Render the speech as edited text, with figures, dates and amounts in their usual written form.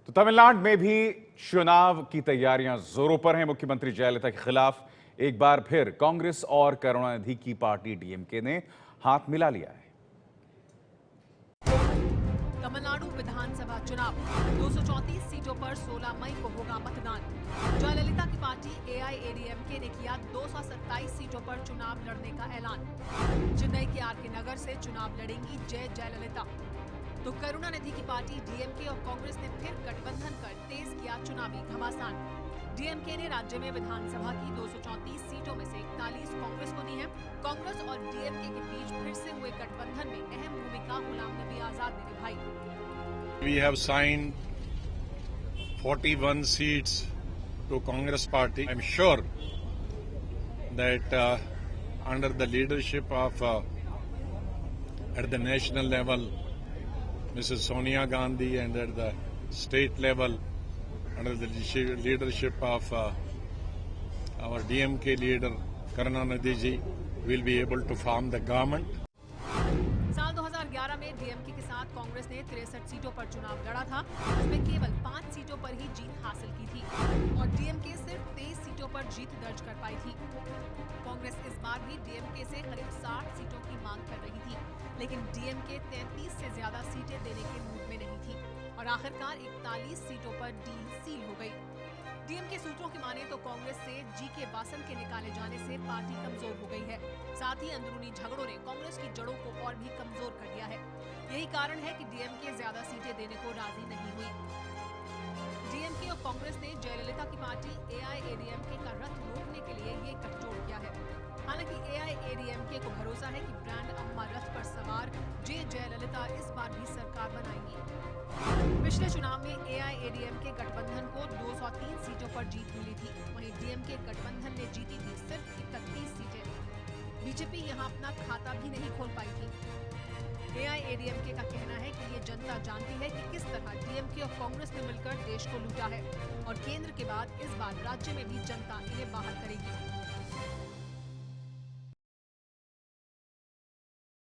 तो तमिलनाडु में भी चुनाव की तैयारियां जोरों पर हैं। मुख्यमंत्री जयललिता के खिलाफ एक बार फिर कांग्रेस और करुणानिधि की पार्टी डीएमके ने हाथ मिला लिया है। तमिलनाडु विधानसभा चुनाव 234 सीटों पर 16 मई को होगा मतदान। जयललिता की पार्टी एआईएडीएमके ने किया 227 सीटों पर चुनाव लड़ने का ऐलान। चेन्नई के आरके नगर से चुनाव लड़ेंगी जय जयललिता। तो करुणानिधि की पार्टी डीएमके और कांग्रेस ने फिर गठबंधन कर तेज किया चुनावी घमासान। डीएमके ने राज्य में विधानसभा की 234 सीटों में से 41 कांग्रेस को दी है। कांग्रेस और डीएमके के बीच फिर से हुए गठबंधन में अहम भूमिका गुलाम नबी आजाद ने निभाई। We have signed 41 seats to Congress party. I'm sure that under the leadership of at the national level Mrs. Sonia Gandhi and at the state level under the leadership of our DMK leader Karunanidhi ji, will be able to form the government. साल 2011 में DMK के साथ कांग्रेस ने 63 सीटों पर चुनाव लड़ा था। उसमें केवल 5 सीटों पर ही जीत हासिल की थी और डीएमके सिर्फ 23 सीटों पर जीत दर्ज कर पाई थी। कांग्रेस इस बार भी डीएमके से करीब 60 सीटों की मांग कर रही थी, लेकिन डीएमके 33 से ज्यादा सीटें देने के मूड में नहीं थी और आखिरकार 41 सीटों पर डील सील हो गई। डीएमके सूत्रों की माने तो कांग्रेस से जीके वासन के निकाले जाने से पार्टी कमजोर हो गई है। साथ ही अंदरूनी झगड़ों ने कांग्रेस की जड़ों को और भी कमजोर कर दिया है। यही कारण है कि डीएमके ज्यादा सीटें देने को राजी नहीं हुई। डीएमके और कांग्रेस ने जयललिता की पार्टी एआईएडीएमके का रथ रोकने के लिए ये गठजोड़ किया है। हालांकि एआईएडीएमके को भरोसा है कि ब्रांड अम्मा रथ पर सवार जयललिता इस बार भी सरकार बनाएंगी। पिछले चुनाव में एआईएडीएमके गठबंधन को 203 सीटों पर जीत मिली थी, वहीं डीएमके गठबंधन ने जीती थी सिर्फ 31 सीटें। बीजेपी यहां अपना खाता भी नहीं खोल पाई थी। एआईएडीएमके का कहना है कि ये जनता जानती है कि किस तरह डीएमके और कांग्रेस ने मिलकर देश को लूटा है और केंद्र के बाद इस बार राज्य में भी जनता इन्हें बाहर करेगी।